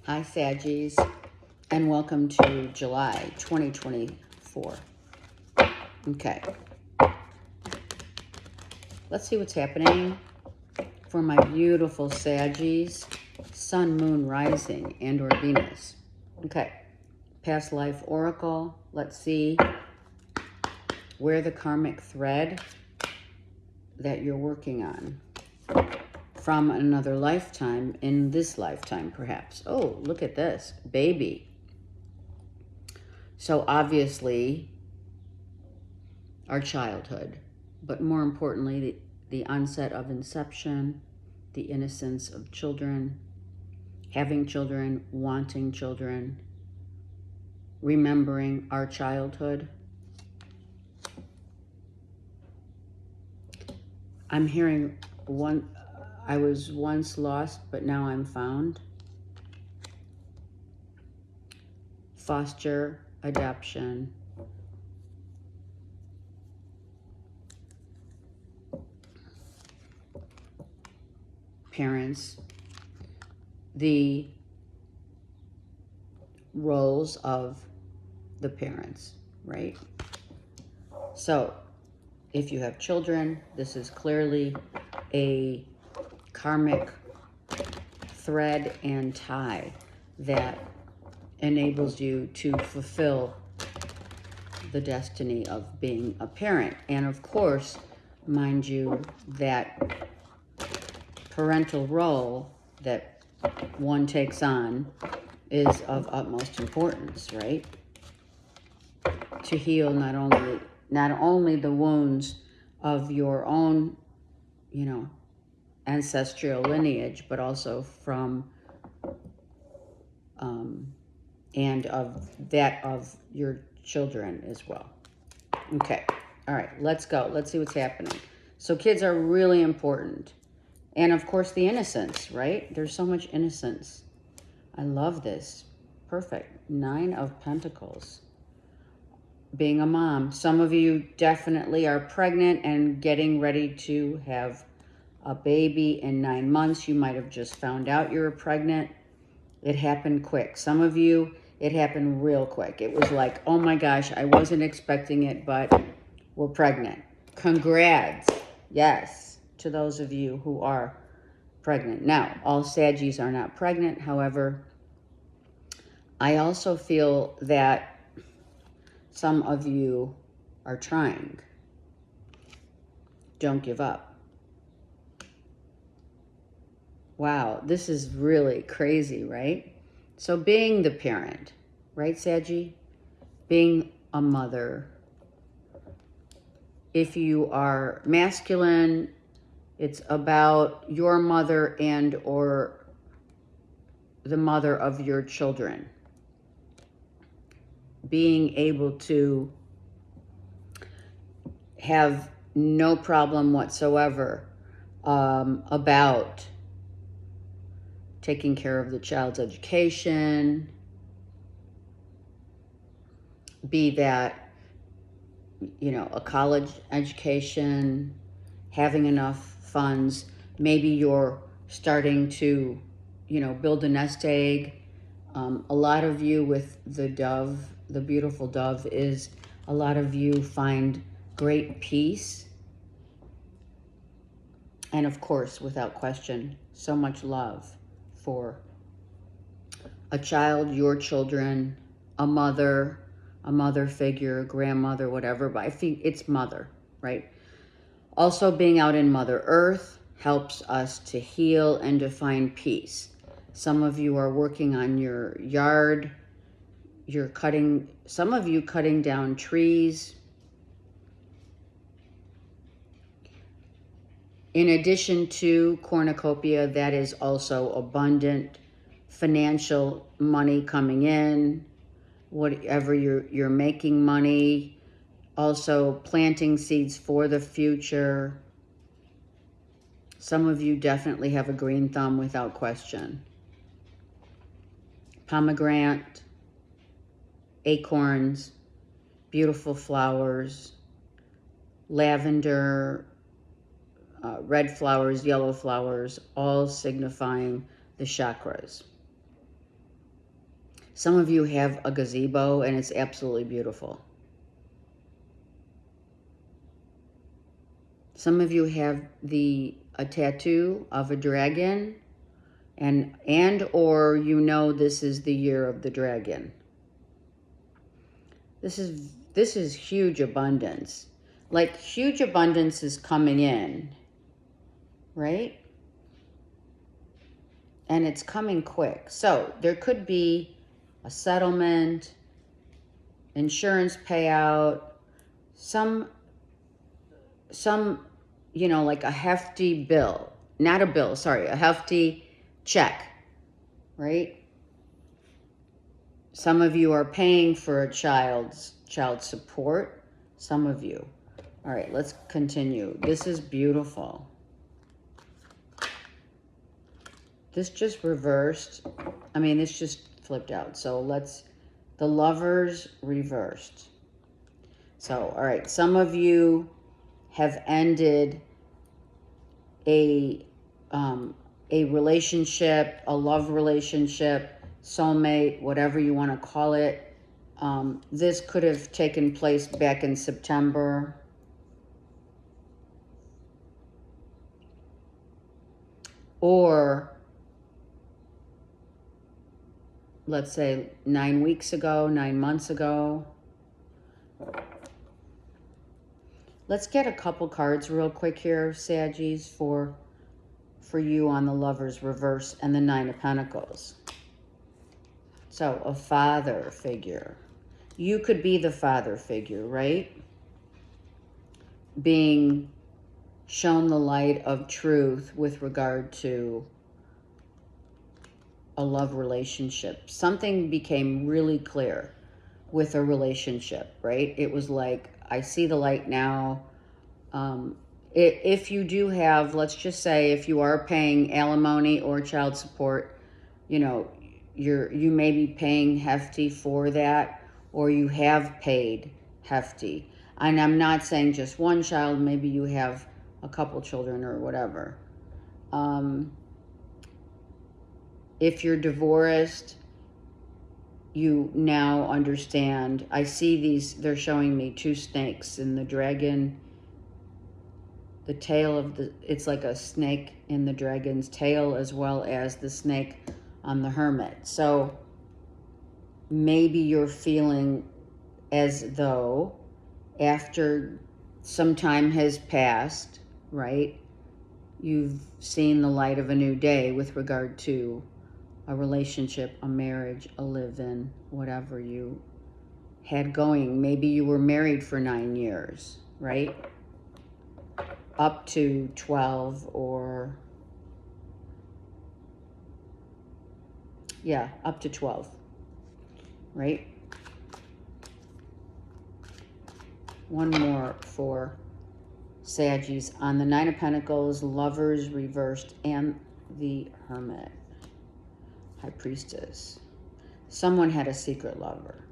Hi, Saggies, and welcome to July 2024. Okay, let's see what's happening for my beautiful Saggies, Sun, Moon, Rising, and or Venus. Okay, past life oracle. Let's see where the karmic thread that you're working on from another lifetime, in this lifetime perhaps. Oh, look at this, baby. So obviously our childhood, but more importantly, the onset of inception, the innocence of children, having children, wanting children, remembering our childhood. I'm hearing I was once lost, but now I'm found. Foster, adoption, parents, the roles of the parents, right? So if you have children, this is clearly a karmic thread and tie that enables you to fulfill the destiny of being a parent. And of course, mind you, that parental role that one takes on is of utmost importance, right? To heal not only the wounds of your own, ancestral lineage, but also from and of that of your children as well. Okay, all right, let's go. Let's see what's happening. So kids are really important. And of course the innocence, right? There's so much innocence. I love this. Perfect. 9 of Pentacles. Being a mom. Some of you definitely are pregnant and getting ready to have a baby in 9 months. You might have just found out you were pregnant. It happened quick. Some of you, it happened real quick. It was like, oh my gosh, I wasn't expecting it, but we're pregnant. Congrats. Yes, to those of you who are pregnant. Now, all Saggies are not pregnant. However, I also feel that some of you are trying. Don't give up. Wow, this is really crazy, right? So being the parent, right, Saggy? Being a mother. If you are masculine, it's about your mother and or the mother of your children. Being able to have no problem whatsoever about taking care of the child's education, be that, a college education, having enough funds. Maybe you're starting to, build a nest egg. A lot of you with the dove, the beautiful dove, is a lot of you find great peace. And of course, without question, so much love for a child, your children, a mother figure, grandmother, whatever, but I think it's mother, right? Also being out in Mother Earth helps us to heal and to find peace. Some of you are working on your yard. Some of you cutting down trees. In addition to cornucopia, that is also abundant financial money coming in, whatever you're making money. Also planting seeds for the future. Some of you definitely have a green thumb without question. Pomegranate, acorns, beautiful flowers, lavender, red flowers, yellow flowers, all signifying the chakras. Some of you have a gazebo and it's absolutely beautiful. Some of you have a tattoo of a dragon, and or you know this is the year of the dragon. This is huge abundance. Like huge abundance is coming in, right? And it's coming quick. So there could be a settlement, insurance payout, some like a hefty bill, not a bill, sorry, a hefty check, right? Some of you are paying for a child support, some of you. All right, let's continue. This is beautiful. This just reversed. I mean, this just flipped out. So the Lovers reversed. So, all right, some of you have ended a relationship, a love relationship, soulmate, whatever you want to call it. This could have taken place back in September. Or, let's say 9 weeks ago, 9 months ago. Let's get a couple cards real quick here, Saggies, for you on the Lovers reverse and the Nine of Pentacles. So, a father figure. You could be the father figure, right? Being shown the light of truth with regard to a love relationship. Something became really clear with a relationship, right? It was like, I see the light now. If you do have, let's just say, if you are paying alimony or child support, you know, you may be paying hefty for that, or you have paid hefty. And I'm not saying just one child, maybe you have a couple children or whatever. If you're divorced, you now understand. I see these, they're showing me two snakes in the dragon. The tail it's like a snake in the dragon's tail, as well as the snake on the hermit. So maybe you're feeling as though after some time has passed, right, you've seen the light of a new day with regard to a relationship, a marriage, a live-in, whatever you had going. Maybe you were married for 9 years, right? Up to 12 or... yeah, up to 12, right? One more for Saggies on the Nine of Pentacles, Lovers reversed, and the Hermit. High Priestess. Someone had a secret lover.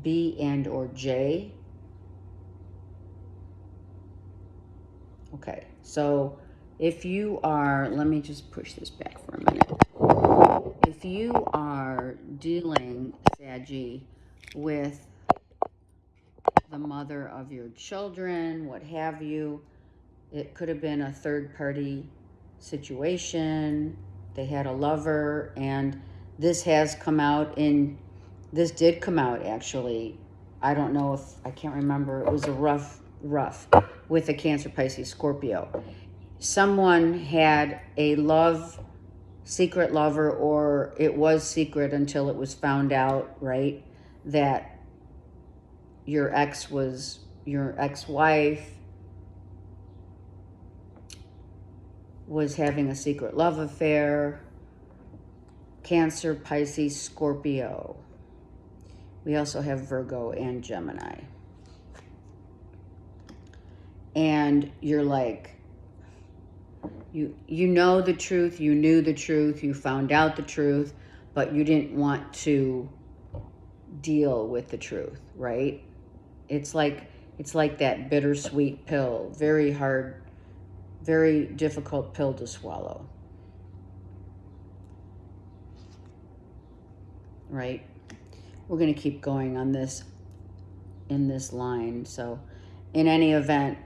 B and or J. Okay, so if you are, let me just push this back for a minute. If you are dealing, Saggy, with the mother of your children, what have you, it could have been a third-party situation. They had a lover, and this has come out in, this did come out actually. I don't know if, I can't remember. It was a rough with a Cancer, Pisces, Scorpio. Someone had a secret lover, or it was secret until it was found out, right, that your ex-wife was having a secret love affair. Cancer, Pisces, Scorpio. We also have Virgo and Gemini. And you're like, you know the truth, you knew the truth, you found out the truth, but you didn't want to deal with the truth, right? It's like that bittersweet pill, very hard, very difficult pill to swallow. right? We're going to keep going on this, in this line. So in any event,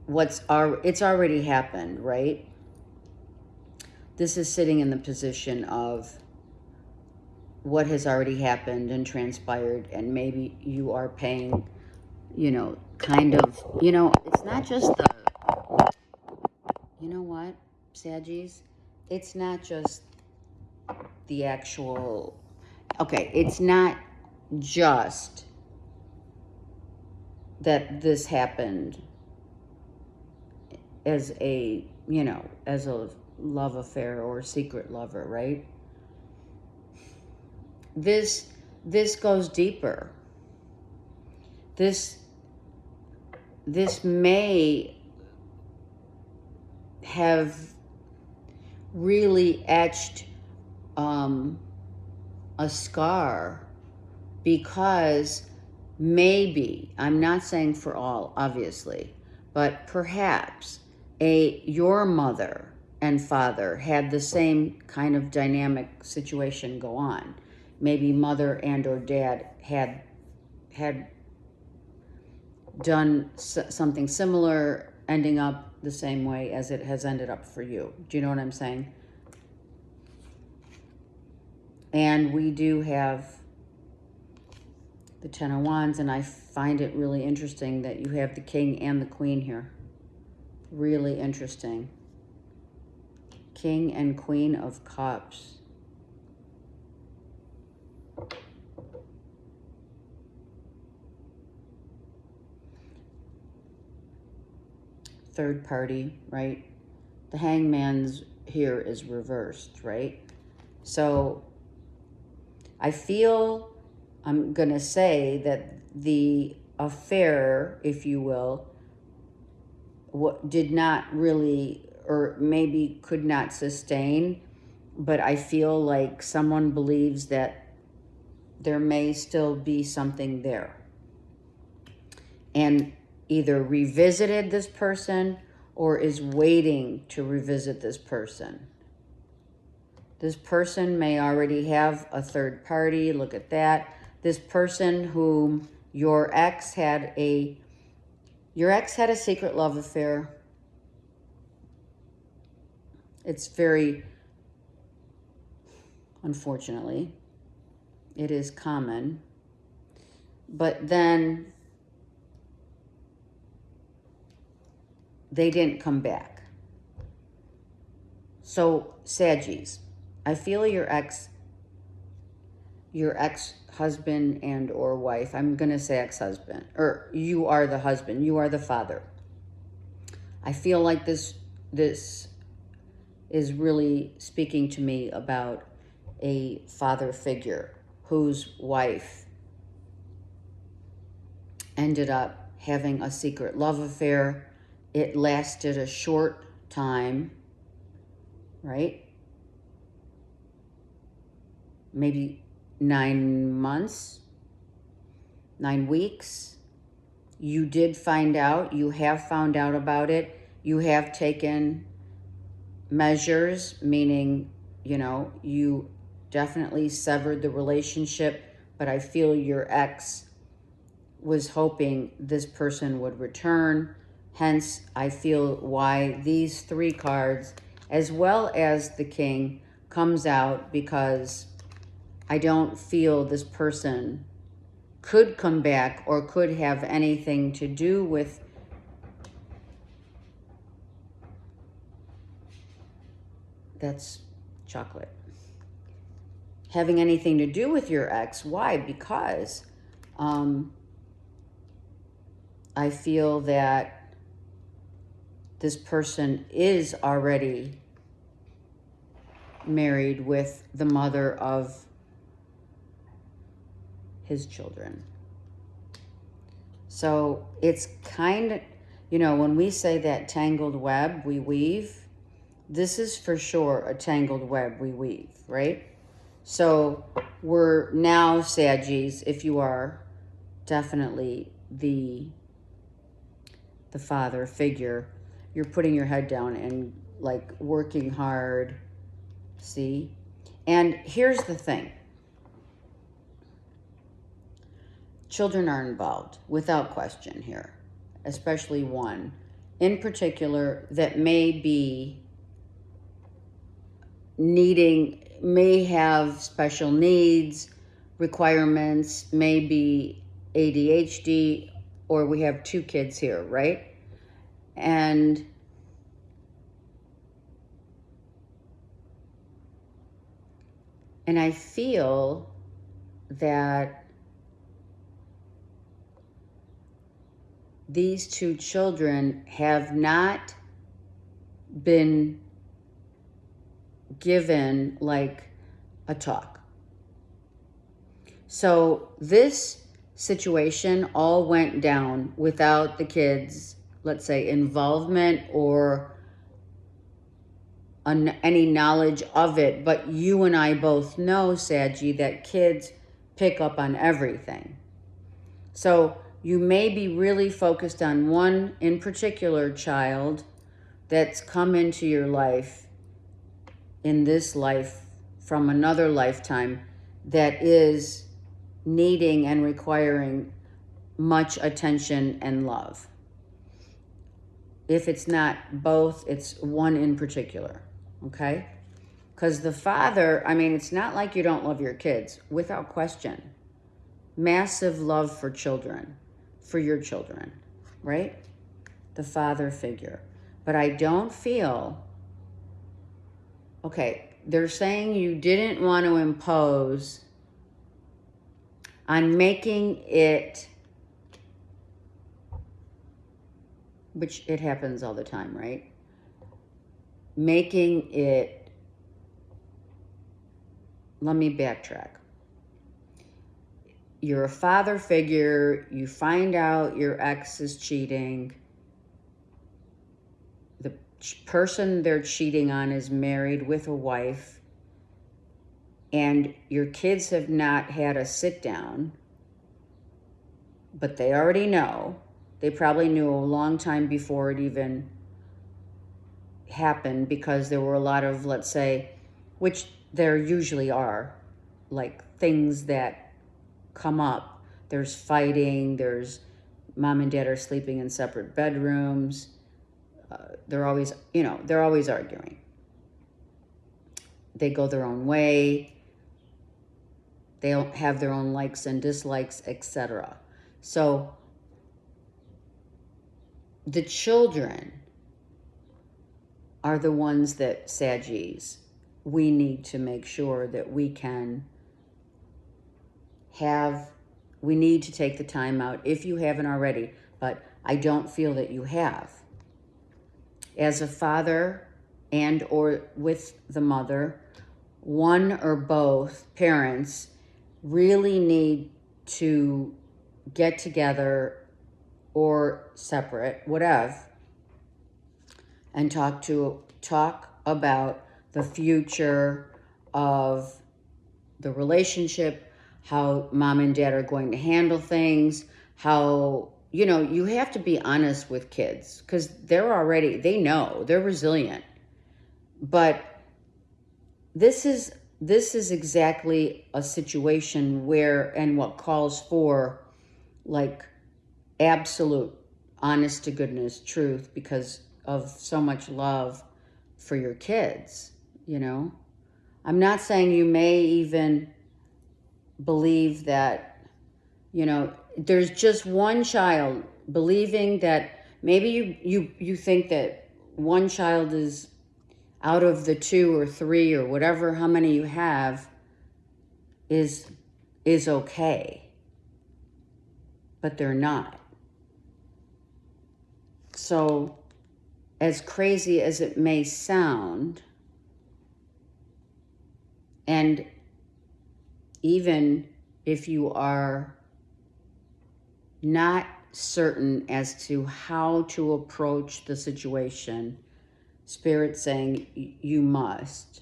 it's already happened, right? This is sitting in the position of what has already happened and transpired, and maybe you are paying, you know, kind of, you know, it's not just the, you know what, Saggies? It's not just the actual, okay, it's not just that this happened as a, you know, as a love affair or secret lover, right? This goes deeper. This may have really etched a scar, because maybe, I'm not saying for all, obviously, but perhaps your mother and father had the same kind of dynamic situation go on. Maybe mother and or dad had done something similar, ending up the same way as it has ended up for you. Do you know what I'm saying? And we do have the Ten of Wands, and I find it really interesting that you have the King and the Queen here. Really interesting. King and Queen of Cups. Third party, right? The Hangman's here is reversed, right? So I feel, I'm going to say that the affair, if you will, did not really, or maybe could not sustain, but I feel like someone believes that there may still be something there, and either revisited this person or is waiting to revisit this person. This person may already have a third party. Look at that. This person whom your ex had a secret love affair. It's very, unfortunately, it is common. But then they didn't come back. So, Saggies, I feel your ex-husband and or wife, I'm going to say ex-husband, or you are the husband, you are the father. I feel like this is really speaking to me about a father figure whose wife ended up having a secret love affair. It lasted a short time, right? Maybe 9 months, 9 weeks. You did find out, you have found out about it. You have taken measures, meaning, you know, you definitely severed the relationship, but I feel your ex was hoping this person would return. Hence, I feel why these 3 cards, as well as the King, comes out, because I don't feel this person could come back or could have anything to do with that's chocolate. Having anything to do with your ex. Why? Because I feel that this person is already married with the mother of his children. So it's kind of, you know, when we say that tangled web we weave, this is for sure a tangled web we weave, right? So we're now, Saggies, if you are definitely the father figure, you're putting your head down and like working hard, see? And here's the thing. children are involved without question here, especially one in particular that may have special needs, requirements, maybe ADHD, or we have 2 kids here, right? And I feel that these 2 children have not been given like a talk. So this situation all went down without the kids, let's say, involvement or any knowledge of it. But you and I both know, Saggy, that kids pick up on everything. So you may be really focused on one in particular child that's come into your life in this life from another lifetime that is needing and requiring much attention and love. If it's not both, it's one in particular, okay? Because the father, I mean, it's not like you don't love your kids, without question. Massive love for children, for your children, right? The father figure. But I don't feel, okay, they're saying you didn't want to impose on making it, which it happens all the time, right? Making it, let me backtrack. You're a father figure, you find out your ex is cheating, the person they're cheating on is married with a wife, and your kids have not had a sit down, but they already know. They probably knew a long time before it even happened, because there were a lot of, let's say, which there usually are, like things that come up. There's fighting, there's mom and dad are sleeping in separate bedrooms. They're always, they're always arguing. They go their own way. They don't have their own likes and dislikes, etc. So the children are the ones that, Saggies, we need to make sure that we can have, we need to take the time out, if you haven't already, but I don't feel that you have. As a father and or with the mother, one or both parents really need to get together or separate, whatever, and talk about the future of the relationship, how mom and dad are going to handle things, how, you have to be honest with kids, because they know, they're resilient. But this is exactly a situation where, and what calls for like absolute honest to goodness truth, because of so much love for your kids, I'm not saying you may even believe that, there's just one child, believing that maybe you think that one child is out of the 2 or 3 or whatever, how many you have, is okay. But they're not. So, as crazy as it may sound, and even if you are not certain as to how to approach the situation, Spirit's saying you must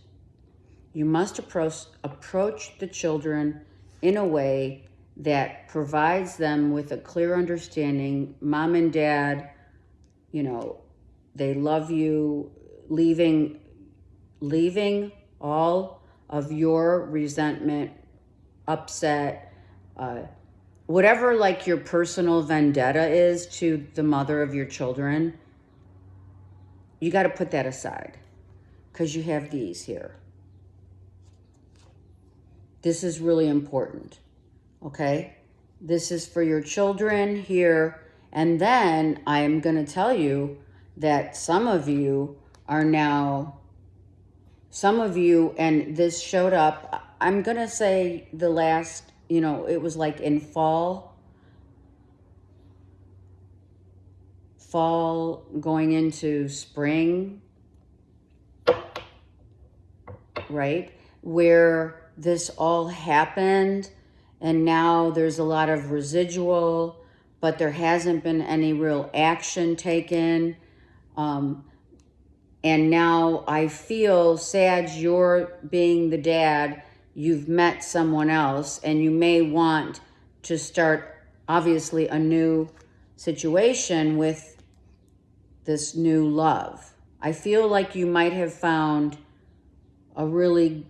approach the children in a way that provides them with a clear understanding. Mom and dad, they love you, leaving all of your resentment, upset, whatever like your personal vendetta is to the mother of your children, you got to put that aside, because you have these here. This is really important, okay? This is for your children here. And then I'm going to tell you that some of you, and this showed up, I'm going to say the last, it was like in fall going into spring, right? Where this all happened, and now there's a lot of residual, but there hasn't been any real action taken. And now I feel, Sag, you're being the dad, you've met someone else, and you may want to start, obviously, a new situation with this new love. I feel like you might have found a really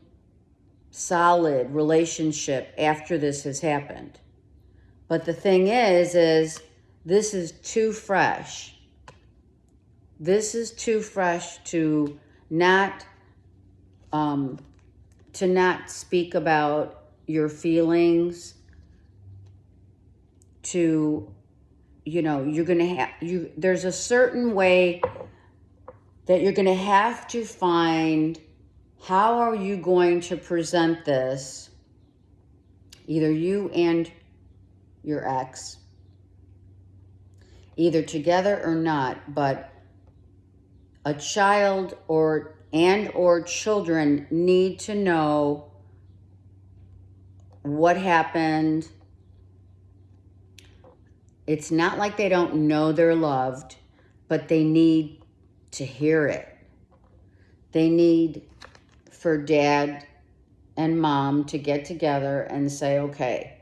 solid relationship after this has happened. But the thing is this is too fresh. This is too fresh to not speak about your feelings, to, you're going to have, there's a certain way that you're going to have to find. How are you going to present this, either you and your ex, either together or not, but a child or children need to know what happened. It's not like they don't know they're loved, but they need to hear it. They need for dad and mom to get together and say, okay,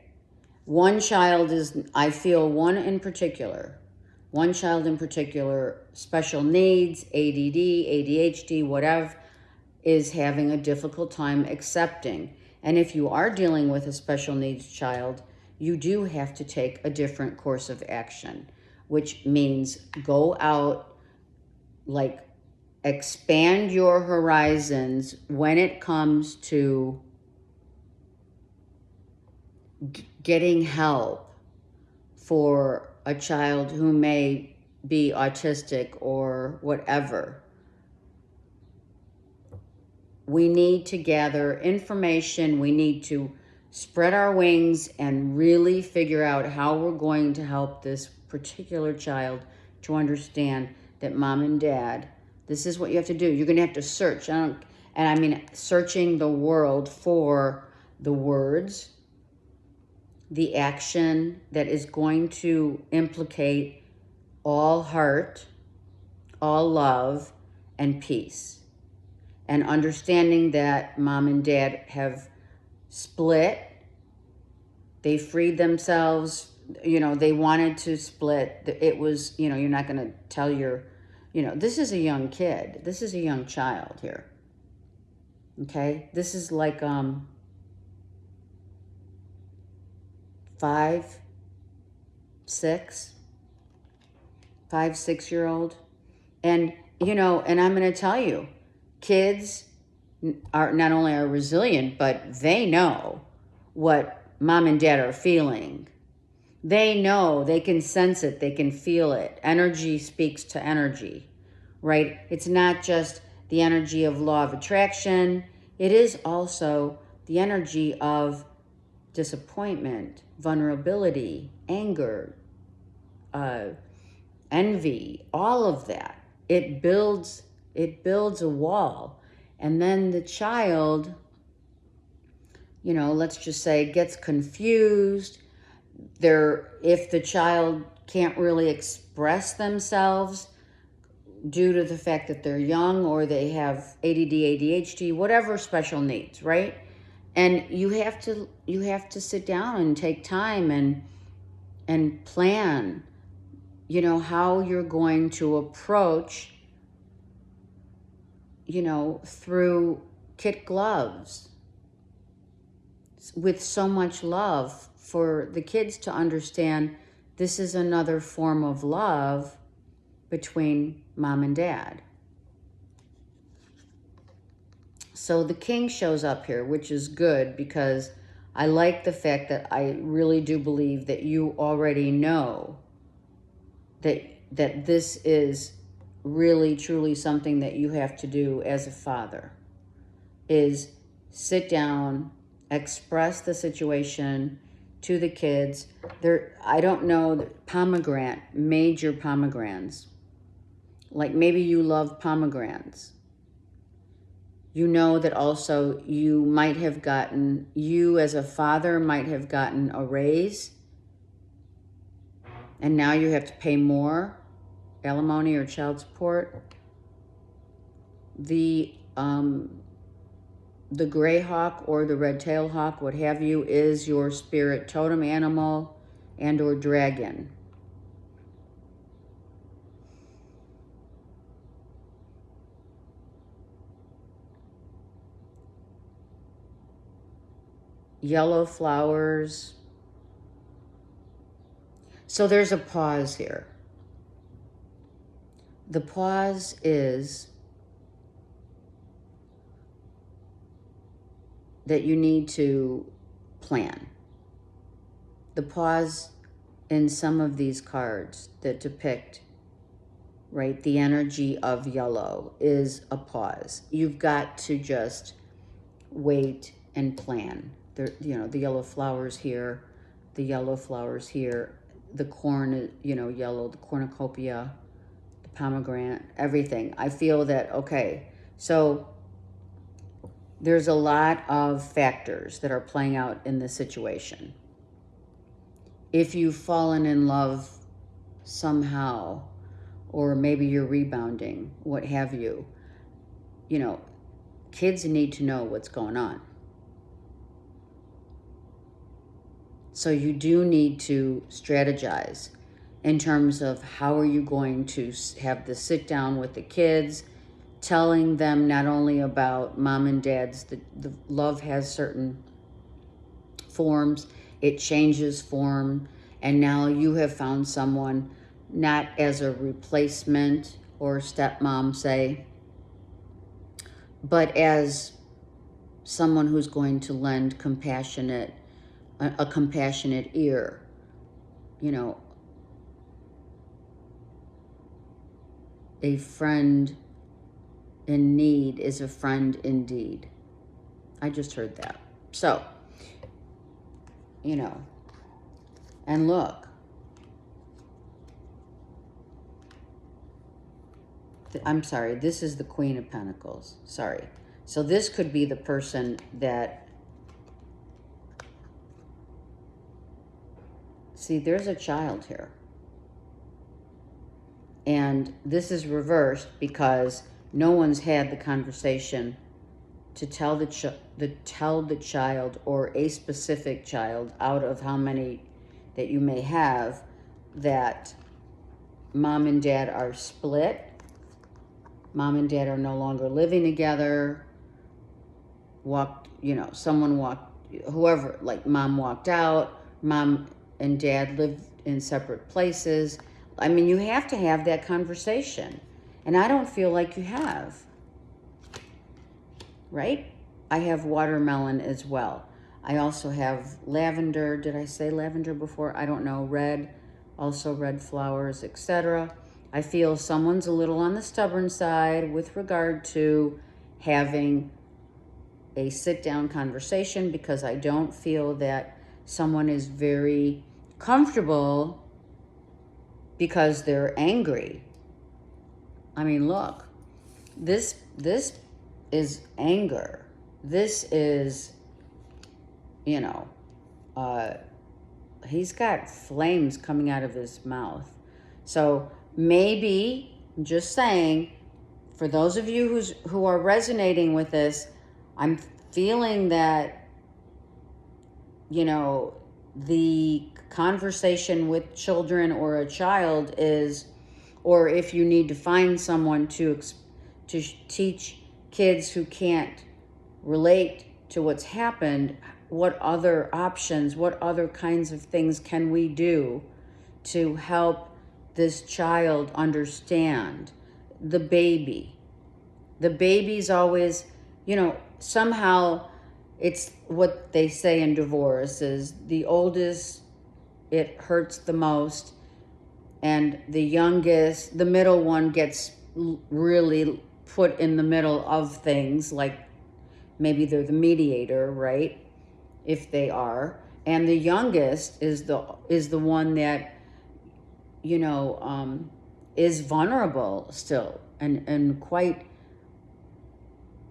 one child in particular, special needs, ADD, ADHD, whatever, is having a difficult time accepting. And if you are dealing with a special needs child, you do have to take a different course of action, which means go out, like, expand your horizons when it comes to getting help for a child who may be autistic or whatever. We need to gather information. We need to spread our wings and really figure out how we're going to help this particular child to understand that mom and dad, this is what you have to do. You're going to have to search. Searching the world for the words, the action that is going to implicate all heart, all love, and peace. And understanding that mom and dad have split. They freed themselves. They wanted to split. It was, you're not going to tell this is a young kid. This is a young child here. Okay? This is like 6-year-old. And, and I'm going to tell you, kids are not only are resilient, but they know what mom and dad are feeling. They know, they can sense it, they can feel it. Energy speaks to energy, right? It's not just the energy of law of attraction. It is also the energy of disappointment, vulnerability, anger, envy, all of that. It builds a wall. And then the child, let's just say, gets confused. If the child can't really express themselves due to the fact that they're young or they have ADD, ADHD, whatever special needs, right? And you have to sit down and take time and plan, how you're going to approach, through kid gloves with so much love for the kids to understand this is another form of love between mom and dad. So the king shows up here, which is good because I like the fact that I really do believe that you already know that this is really, truly something that you have to do as a father, is sit down, express the situation to the kids. I don't know, major pomegranates. Like maybe you love pomegranates. You know that also you as a father might have gotten a raise, and now you have to pay more alimony or child support. The gray hawk or the red-tailed hawk, what have you, is your spirit totem animal and or dragon. Yellow flowers. So there's a pause here. The pause is that you need to plan. The pause in some of these cards that depict, right, the energy of yellow is a pause. You've got to just wait and plan. The yellow flowers here, the yellow flowers here, the corn, yellow, the cornucopia, the pomegranate, everything. I feel that, okay, so there's a lot of factors that are playing out in this situation. If you've fallen in love somehow, or maybe you're rebounding, what have you, kids need to know what's going on. So you do need to strategize in terms of how are you going to have the sit down with the kids, telling them not only about mom and dad's, the love has certain forms, it changes form, and now you have found someone not as a replacement or stepmom, say, but as someone who's going to lend a compassionate ear. A friend in need is a friend indeed. I just heard that. So, and look, I'm sorry, this is the Queen of Pentacles. Sorry. So this could be the person that, see, there's a child here. And this is reversed because no one's had the conversation to tell the child or a specific child out of how many that you may have that mom and dad are split. Mom and dad are no longer living together. Someone walked, whoever, like mom walked out, mom and dad lived in separate places. I mean, you have to have that conversation. And I don't feel like you have. Right? I have watermelon as well. I also have lavender. Did I say lavender before? I don't know. Red, also red flowers, etc. I feel someone's a little on the stubborn side with regard to having a sit-down conversation because I don't feel that someone is very comfortable because they're angry. I mean, look, this is anger. This is, he's got flames coming out of his mouth. So maybe, I'm just saying, for those of you who are resonating with this, I'm feeling that, the conversation with children or a child is, or if you need to find someone to teach kids who can't relate to what's happened, what other options, what other kinds of things can we do to help this child understand the baby? The baby's always, somehow it's what they say in divorce is the oldest, it hurts the most, and the youngest, the middle one gets really put in the middle of things, like maybe they're the mediator, right? If they are. And the youngest is the one that, is vulnerable still and quite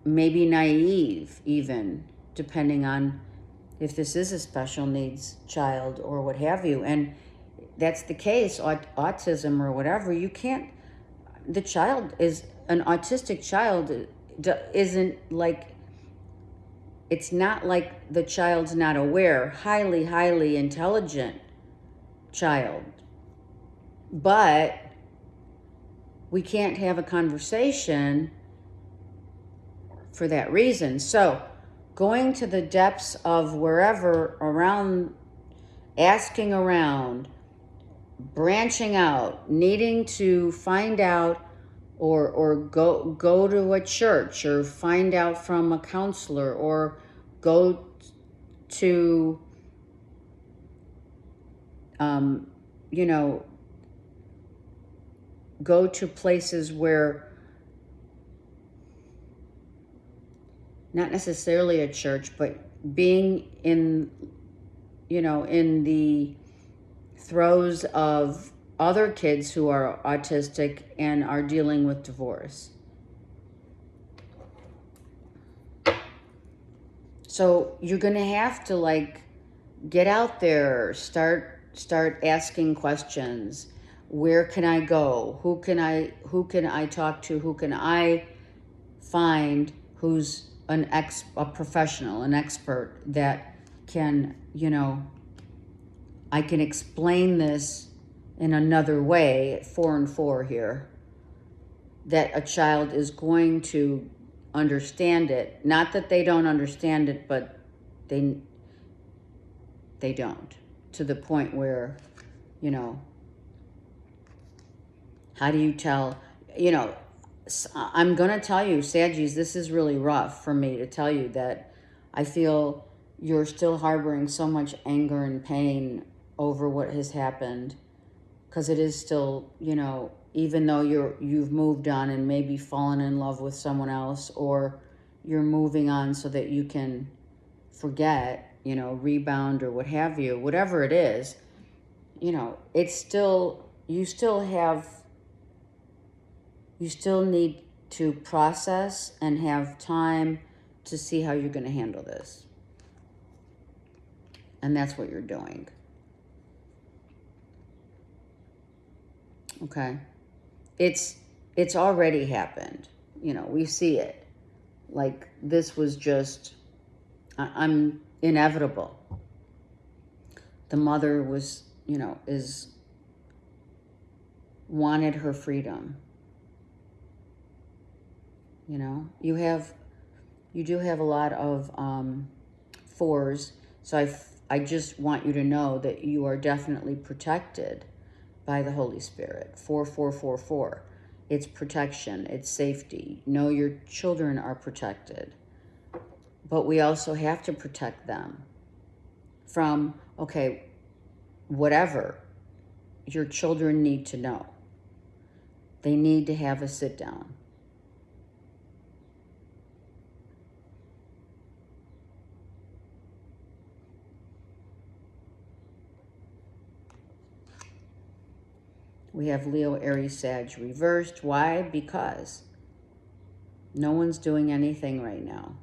maybe naive even, depending on if this is a special needs child or what have you. And that's the case, autism or whatever, you can't, the child is, an autistic child isn't like, it's not like the child's not aware, highly, highly intelligent child. But we can't have a conversation for that reason. So going to the depths of wherever around, asking around, branching out, needing to find out or go to a church or find out from a counselor or go to go to places where, not necessarily a church, but being in in the throes of other kids who are autistic and are dealing with divorce. So you're going to have to get out there, start asking questions. Where can I go? Who can I talk to? Who can I find who's a professional, an expert that can, I can explain this in another way, 4 and 4 here, that a child is going to understand it. Not that they don't understand it, but they don't. To the point where, how do you tell, I'm going to tell you, Saggies, this is really rough for me to tell you that I feel you're still harboring so much anger and pain over what has happened, because it is still, even though you've moved on and maybe fallen in love with someone else, or you're moving on so that you can forget, rebound or what have you, whatever it is, it's still, you still need to process and have time to see how you're going to handle this. And that's what you're doing. Okay? It's already happened. We see it. Like, this was just, I'm inevitable. The mother was, wanted her freedom. You do have a lot of 4s. So I just want you to know that you are definitely protected by the Holy Spirit. 4, 4, 4, 4. It's protection. It's safety. Know your children are protected. But we also have to protect them from, whatever your children need to know. They need to have a sit down. We have Leo, Aries, Sag reversed. Why? Because no one's doing anything right now.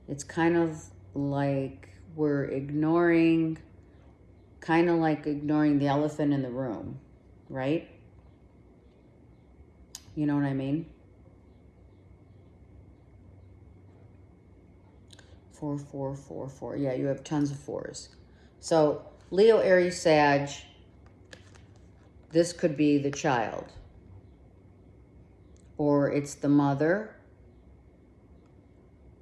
It's kind of like we're ignoring, the elephant in the room, right? You know what I mean? 4, 4, 4, 4. Yeah, you have tons of 4s. So Leo, Aries, Sag, this could be the child, or it's the mother,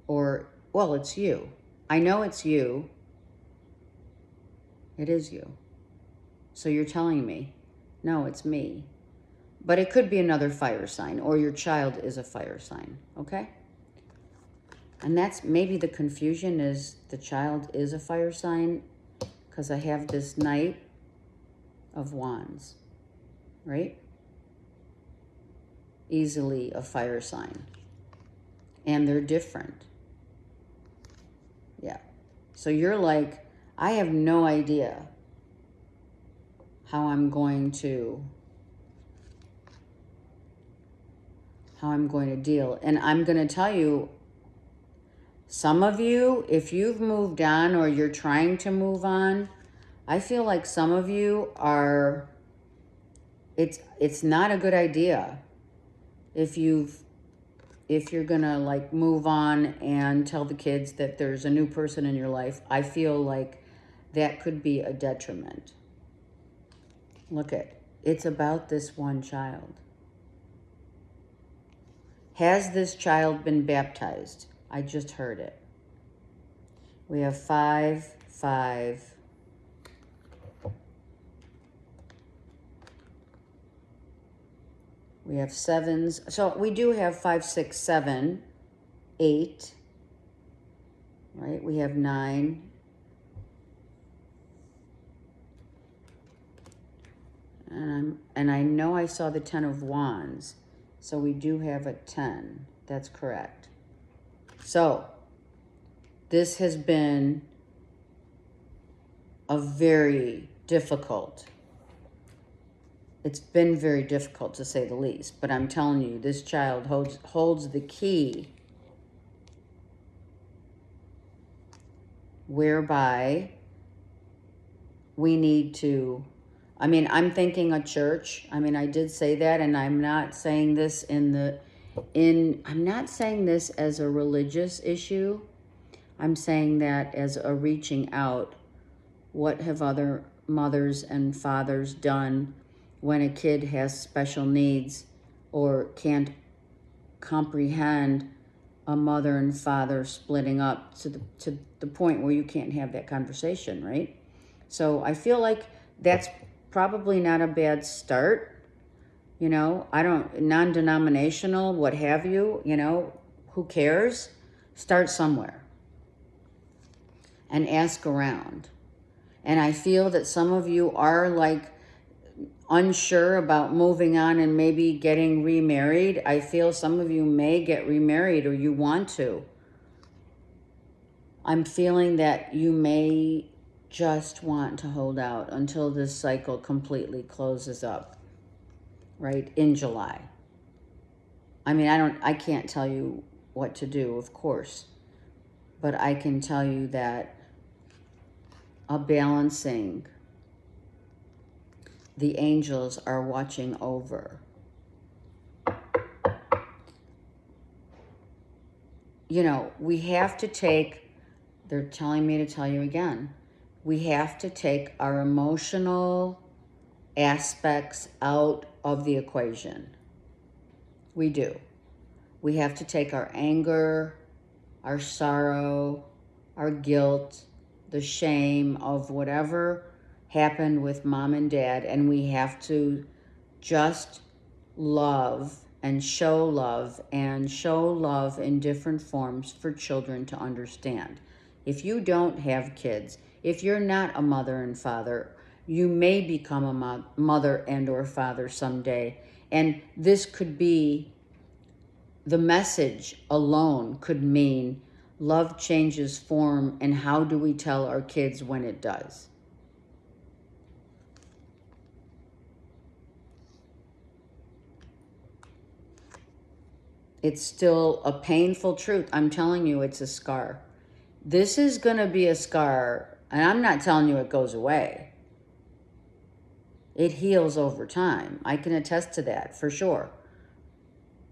or, well, it's you. I know it's you. It is you. So you're telling me, no, it's me. But it could be another fire sign, or your child is a fire sign, okay? And that's maybe the confusion is the child is a fire sign, because I have this Knight of Wands, right? Easily a fire sign. And they're different. Yeah. So you're like, I have no idea how I'm going to deal. And I'm going to tell you, some of you, if you've moved on or you're trying to move on, I feel like some of you are, it's not a good idea if you're gonna like move on and tell the kids that there's a new person in your life. I feel like that could be a detriment. Look it's about this one child. Has this child been baptized? I just heard it. We have 5, 5. We have 7s. So we do have 5, 6, 7, 8. Right? We have 9. And I know I saw the 10 of Wands. So we do have a 10. That's correct. So this has been a very difficult. It's been very difficult, to say the least. But I'm telling you, this child holds the key whereby we need to, I mean, I'm thinking a church. I mean, I did say that, and I'm not saying this I'm not saying this as a religious issue. I'm saying that as a reaching out. What have other mothers and fathers done when a kid has special needs or can't comprehend a mother and father splitting up to the point where you can't have that conversation, right? So I feel like that's probably not a bad start. You know, non-denominational, what have you, who cares? Start somewhere and ask around. And I feel that some of you are like unsure about moving on and maybe getting remarried. I feel some of you may get remarried, or you want to. I'm feeling that you may just want to hold out until this cycle completely closes up, right, in July. I mean, I can't tell you what to do, of course, but I can tell you that a balancing, the angels are watching over. We have to take, they're telling me to tell you again, we have to take our emotional aspects out of the equation. We do. We have to take our anger, our sorrow, our guilt, the shame of whatever happened with mom and dad, and we have to just love and show love in different forms for children to understand. If you don't have kids, if you're not a mother and father, you may become a mother and or father someday, and this could be, the message alone could mean love changes form, and how do we tell our kids when it does? It's still a painful truth. I'm telling you, it's a scar. This is going to be a scar, and I'm not telling you it goes away. It heals over time. I can attest to that for sure.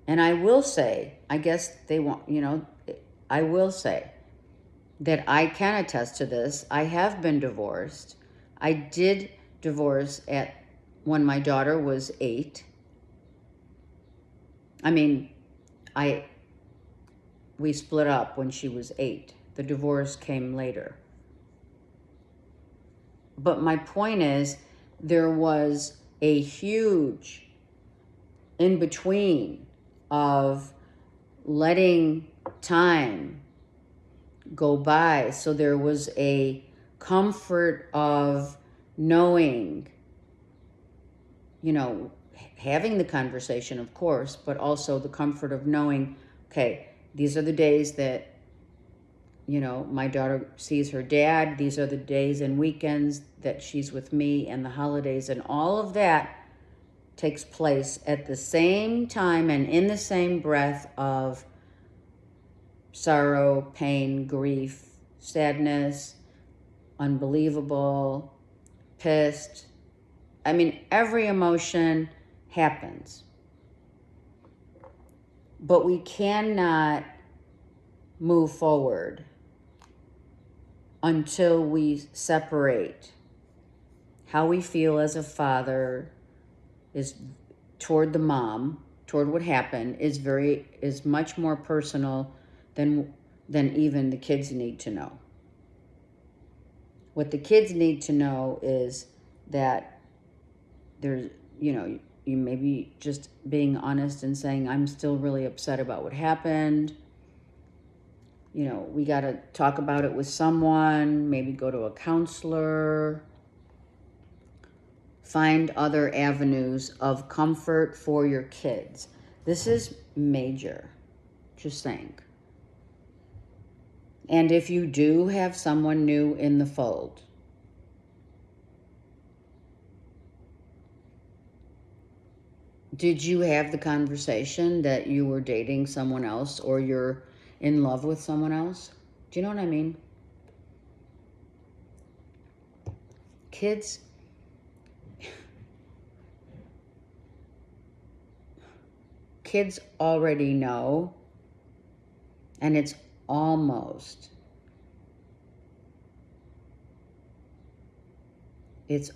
And I will say, I guess they want, I will say that I can attest to this. I have been divorced. I did divorce when my daughter was 8. I mean, we split up when she was 8. The divorce came later. But my point is, there was a huge in-between of letting time go by. So there was a comfort of knowing, you know, having the conversation, of course, but also the comfort of knowing, okay, these are the days that, you know, my daughter sees her dad. These are the days and weekends that she's with me, and the holidays, and all of that takes place at the same time and in the same breath of sorrow, pain, grief, sadness, unbelievable, pissed. I mean, every emotion happens. But we cannot move forward until we separate how we feel as a father is toward the mom, toward what happened, is much more personal than even the kids need to know. What the kids need to know is that there's, you know, you maybe just being honest and saying, I'm still really upset about what happened. You know, we got to talk about it with someone, maybe go to a counselor, find other avenues of comfort for your kids. This is major, just saying. And if you do have someone new in the fold, did you have the conversation that you were dating someone else or you're in love with someone else? Do you know what I mean? Kids already know, and it's almost it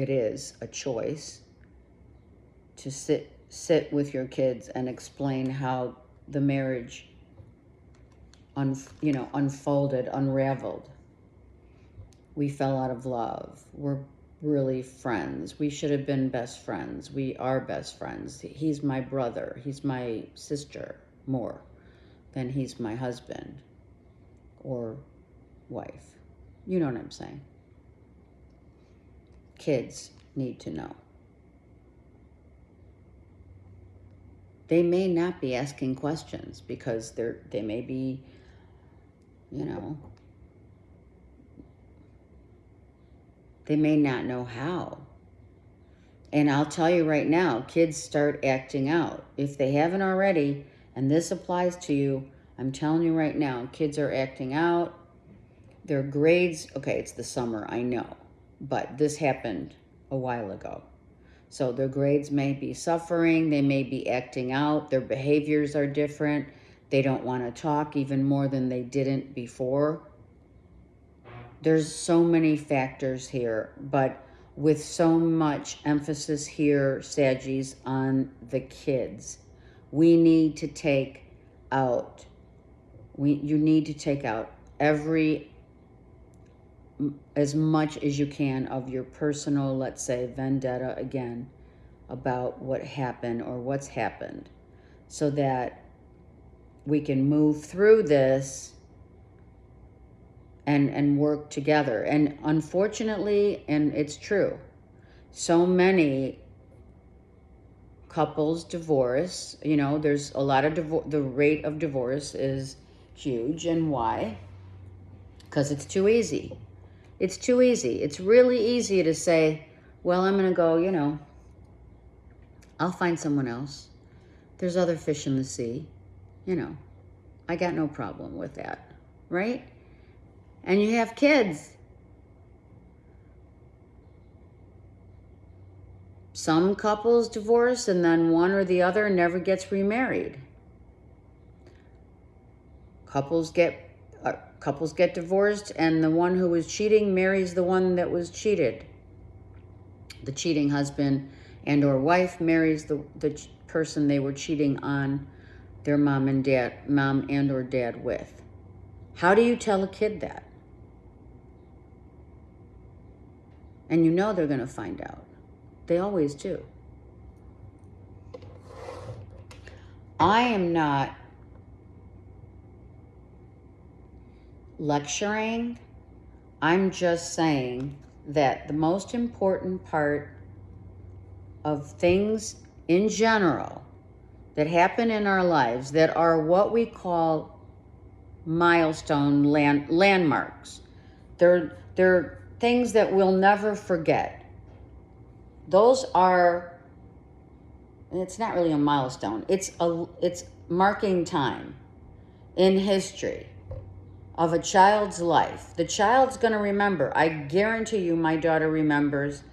is a choice to sit with your kids and explain how the marriage unfolded, unraveled. We fell out of love. We're really friends. We should have been best friends. We are best friends. He's my brother. He's my sister more than he's my husband or wife. You know what I'm saying? Kids need to know. They may not be asking questions because they may be, you know, they may not know how. And I'll tell you right now, kids start acting out. If they haven't already, and this applies to you, I'm telling you right now, kids are acting out. Their grades, okay, it's the summer, I know. But this happened a while ago. So their grades may be suffering. They may be acting out. Their behaviors are different. They don't want to talk even more than they didn't before. There's so many factors here, but with so much emphasis here, Saggies, on the kids, we need to take out, you need to take out as much as you can of your personal, let's say, vendetta again about what happened or what's happened, so that we can move through this and work together. And unfortunately, and it's true, so many couples divorce. You know, there's a lot of the rate of divorce is huge. And why? Because it's too easy. It's too easy. It's really easy to say, well, I'm going to go, you know, I'll find someone else. There's other fish in the sea. You know, I got no problem with that, right? And you have kids. Some couples divorce and then one or the other never gets remarried. Couples get divorced and the one who was cheating marries the one that was cheated. The cheating husband and or wife marries the person they were cheating on their mom and or dad with. How do you tell a kid that? And you know they're going to find out. They always do. I am not lecturing. I'm just saying that the most important part of things in general that happen in our lives that are what we call milestone landmarks. They're things that we'll never forget. Those are, it's not really a milestone. It's marking time in history of a child's life. The child's going to remember. I guarantee you my daughter remembers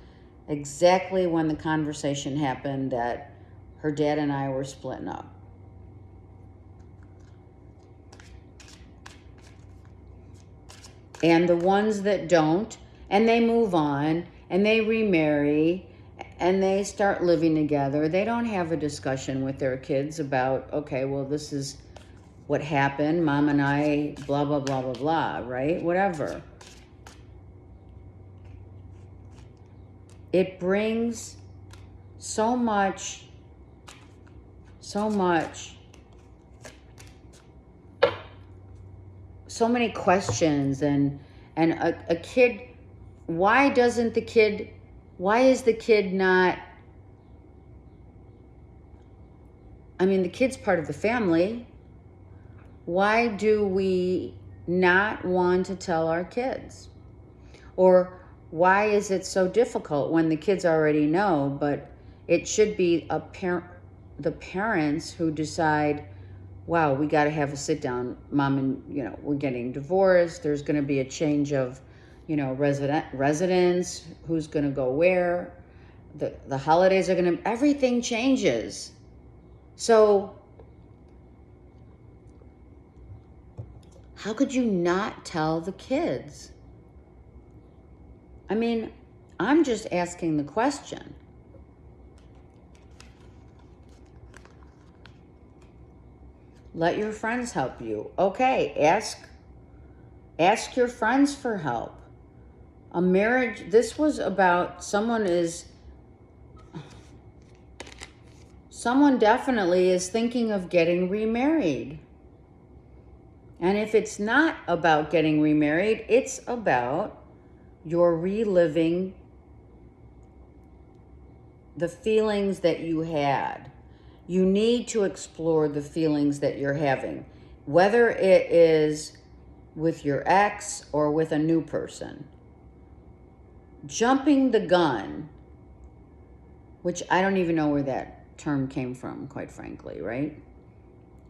exactly when the conversation happened that her dad and I were splitting up. And the ones that don't, and they move on, and they remarry, and they start living together, they don't have a discussion with their kids about, okay, well, this is what happened, mom and I, blah, blah, blah, blah, blah, right? Whatever. It brings so many questions, and a kid, why is the kid not, I mean, the kid's part of the family. Why do we not want to tell our kids? Or why is it so difficult when the kids already know, but it should be the parents who decide, wow, we got to have a sit down, mom, and, we're getting divorced. There's going to be a change of, residence, who's going to go where, the holidays are going to, everything changes. So how could you not tell the kids? I mean, I'm just asking the question. Let your friends help you. Okay, ask your friends for help. A marriage, this was about someone definitely is thinking of getting remarried. And if it's not about getting remarried, it's about you're reliving the feelings that you had. You need to explore the feelings that you're having, whether it is with your ex or with a new person. Jumping the gun, which I don't even know where that term came from, quite frankly, right?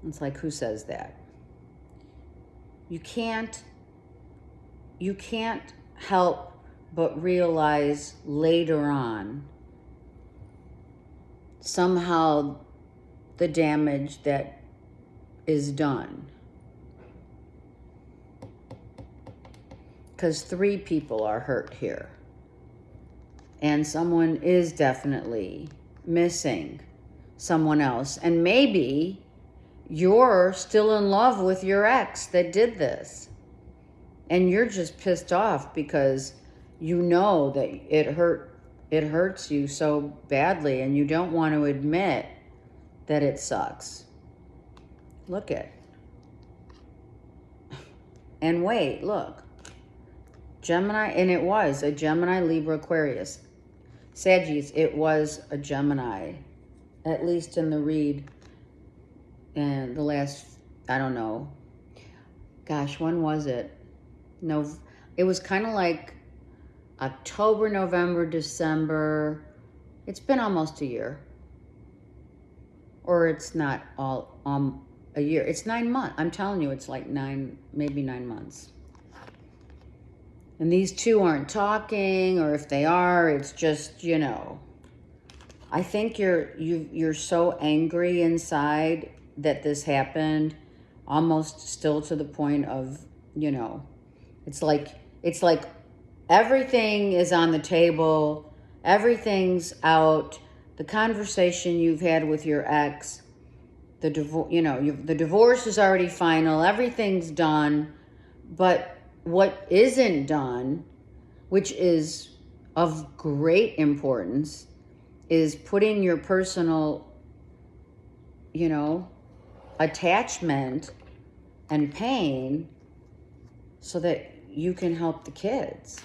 It's like, who says that? You can't help but realize later on somehow the damage that is done. Because 3 people are hurt here. And someone is definitely missing someone else. And maybe you're still in love with your ex that did this. And you're just pissed off because you know that it hurts you so badly, and you don't want to admit that it sucks. Look it. And wait, look. Gemini, and it was a Gemini, Libra, Aquarius. Sagittarius, it was a Gemini, at least in the read. And the last, I don't know. Gosh, when was it? No, it was kind of like October, November, December. It's been almost a year. Or it's not all a year. It's 9 months. I'm telling you, it's like maybe 9 months. And these 2 aren't talking, or if they are, it's just, I think you're so angry inside that this happened, almost still to the point of, it's like everything is on the table, everything's out, the conversation you've had with your ex, the the divorce is already final, everything's done, but what isn't done, which is of great importance, is putting your personal, attachment and pain so that you can help the kids.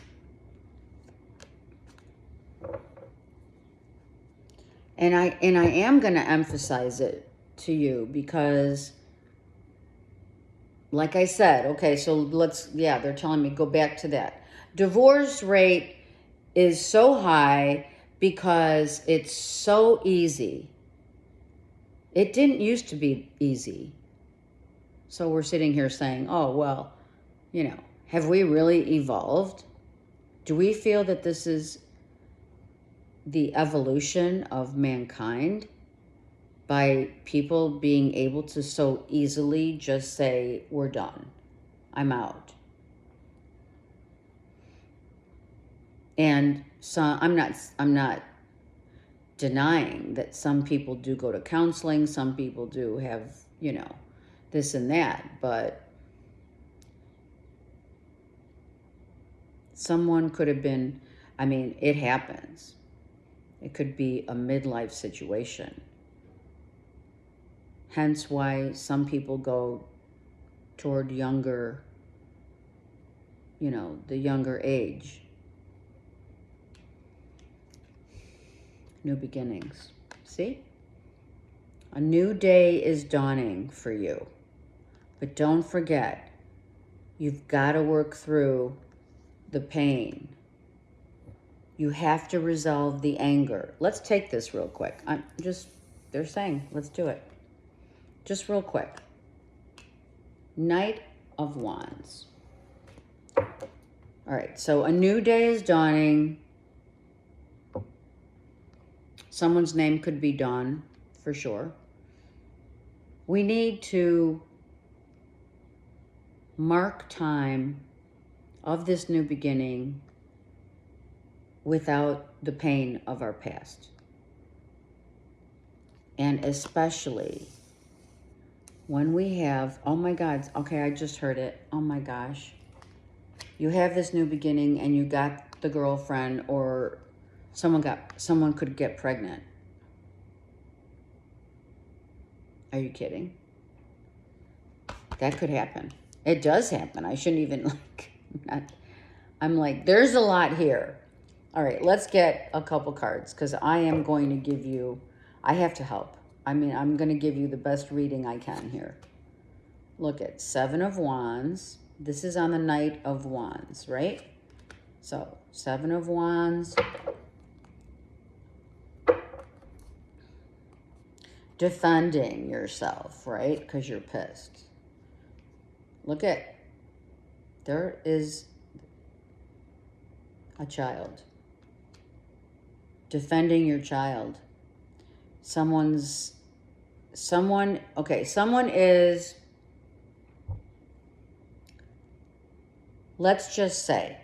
And I am going to emphasize it to you because, like I said, okay, so they're telling me go back to that. Divorce rate is so high because it's so easy. It didn't used to be easy. So we're sitting here saying, oh, well, have we really evolved? Do we feel that this is the evolution of mankind by people being able to so easily just say, we're done, I'm out? And so I'm not denying that some people do go to counseling, some people do have, this and that, but someone could have been, it happens. It could be a midlife situation. Hence why some people go toward younger, the younger age. New beginnings. See? A new day is dawning for you. But don't forget, you've got to work through the pain. You have to resolve the anger. Let's take this real quick. They're saying, let's do it. Just real quick. Knight of Wands. All right, so a new day is dawning. Someone's name could be Dawn, for sure. We need to mark time of this new beginning without the pain of our past. And especially when we have, oh my God, okay, I just heard it. Oh my gosh. You have this new beginning and you got the girlfriend, or someone could get pregnant. Are you kidding? That could happen. It does happen. I shouldn't even I'm like, there's a lot here. All right, let's get a couple cards because I am going to give you, I have to help. I'm going to give you the best reading I can here. Look at 7 of Wands. This is on the Knight of Wands, right? So 7 of Wands. Defending yourself, right? Because you're pissed. Look at, there is a child. Defending your child. Someone is, let's just say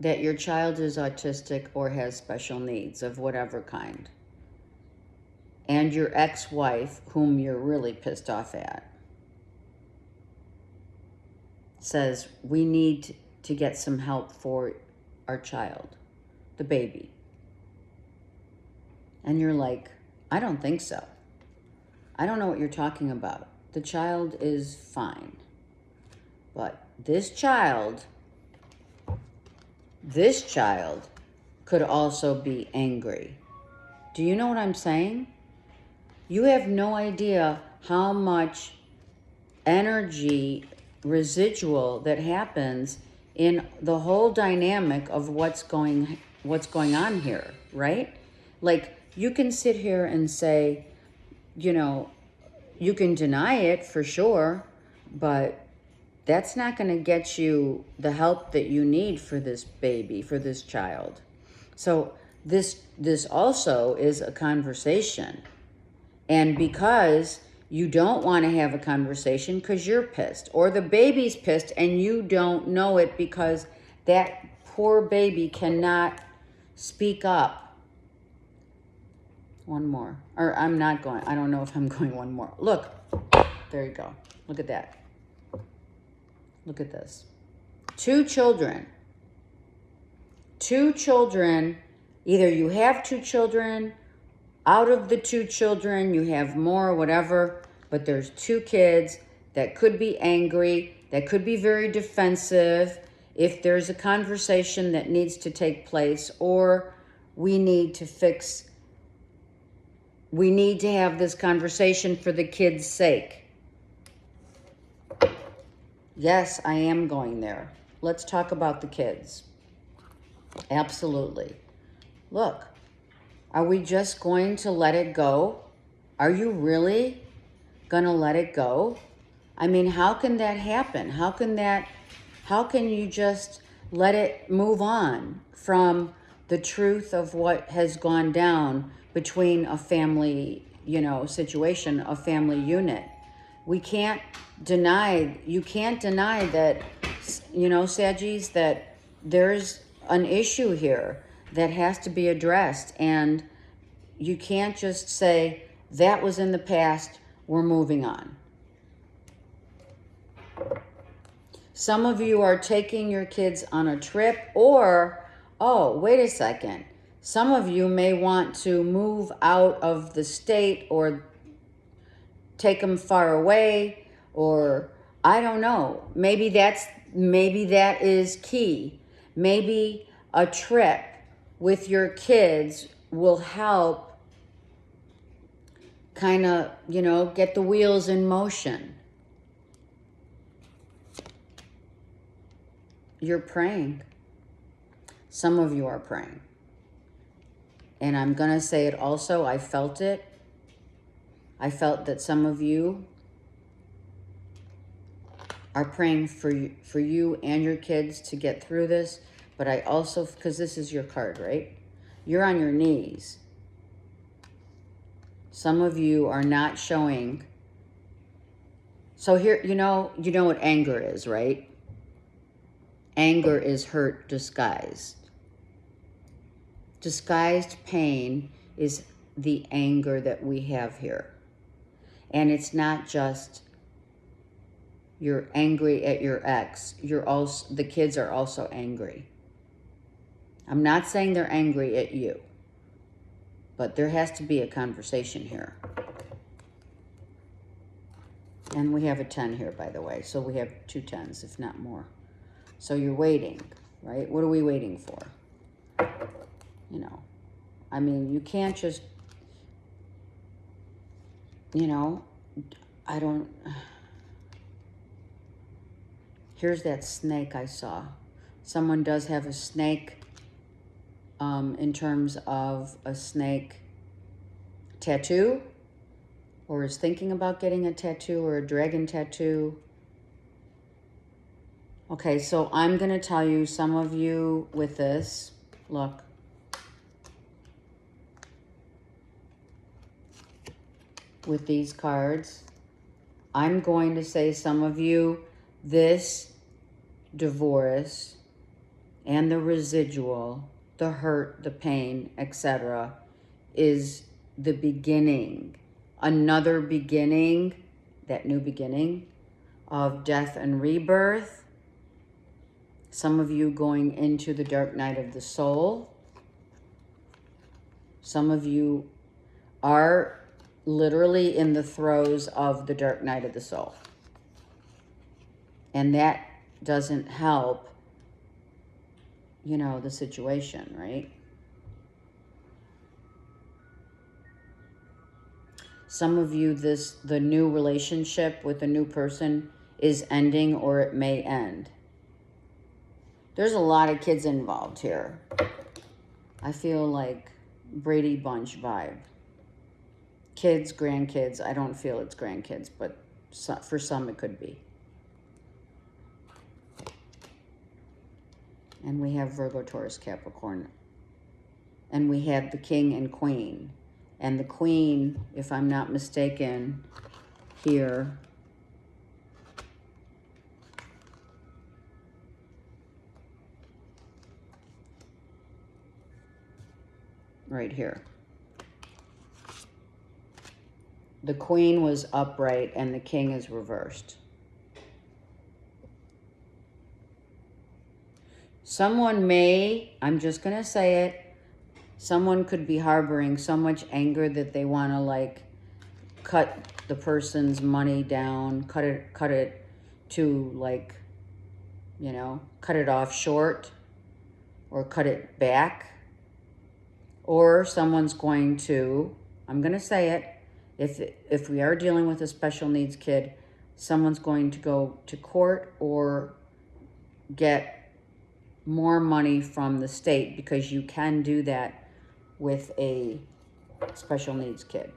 that your child is autistic or has special needs of whatever kind. And your ex-wife, whom you're really pissed off at, says, we need to get some help for our child, the baby. And you're like, I don't think so. I don't know what you're talking about. The child is fine. But this child could also be angry. Do you know what I'm saying? You have no idea how much energy residual that happens in the whole dynamic of what's going on here, right? Like, you can sit here and say, you can deny it for sure, but that's not going to get you the help that you need for this baby, for this child. So this also is a conversation. And because you don't want to have a conversation because you're pissed, or the baby's pissed and you don't know it because that poor baby cannot speak up One more. Or I'm not going. I don't know if I'm going one more. Look. There you go. Look at that. Look at this. 2 children. 2 children. Either you have 2 children. Out of the 2 children, you have more, whatever. But there's 2 kids that could be angry, that could be very defensive. If there's a conversation that needs to take place, or we need to have this conversation for the kids' sake. Yes, I am going there. Let's talk about the kids. Absolutely. Look, are we just going to let it go? Are you really going to let it go? I mean, how can that happen? How can you just let it move on from the truth of what has gone down between a family, situation, a family unit? You can't deny that, Saggies, that there's an issue here that has to be addressed. And you can't just say, that was in the past, we're moving on. Some of you are taking your kids on a trip, or, oh, wait a second. Some of you may want to move out of the state or take them far away, or I don't know. Maybe that is key. Maybe a trip with your kids will help kind of, get the wheels in motion. You're praying. Some of you are praying. And I'm going to say it also, I felt it. I felt that some of you are praying for you and your kids to get through this. But I also, because this is your card, right? You're on your knees. Some of you are not showing. So here, you know what anger is, right? Anger is hurt disguised. Disguised pain is the anger that we have here. And it's not just you're angry at your ex. The kids are also angry. I'm not saying they're angry at you, but there has to be a conversation here. And we have a 10 here, by the way. So we have 2 10s, if not more. So you're waiting, right? What are we waiting for? I mean, you can't just, I don't, here's that snake I saw. Someone does have a snake, in terms of a snake tattoo, or is thinking about getting a tattoo or a dragon tattoo. Okay, so I'm going to tell you, some of you with this, look. With these cards, I'm going to say some of you, this divorce and the residual, the hurt, the pain, etc., is the beginning, another beginning, that new beginning of death and rebirth. Some of you going into the dark night of the soul. Some of you are literally in the throes of the dark night of the soul. And that doesn't help, the situation, right? Some of you, the new relationship with a new person is ending, or it may end. There's a lot of kids involved here. I feel like Brady Bunch vibe. Kids, grandkids. I don't feel it's grandkids, but for some it could be. And we have Virgo, Taurus, Capricorn. And we have the King and Queen. And the Queen, if I'm not mistaken, here right here. The Queen was upright and the King is reversed. Someone may, I'm just going to say it, someone could be harboring so much anger that they want to like cut the person's money down, cut it to like, you know, cut it off short or cut it back. Or someone's going to, I'm going to say it, if we are dealing with a special needs kid, someone's going to go to court or get more money from the state, because you can do that with a special needs kid.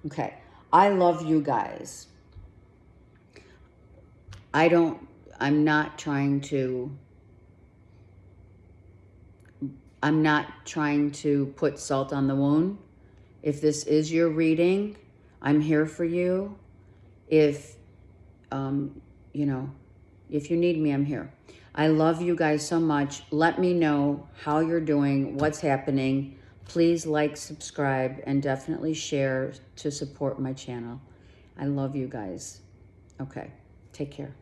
Okay, I love you guys. I'm not trying to put salt on the wound. If this is your reading, I'm here for you. If, you know, if you need me, I'm here. I love you guys so much. Let me know how you're doing, what's happening. Please like, subscribe, and definitely share to support my channel. I love you guys. Okay, take care.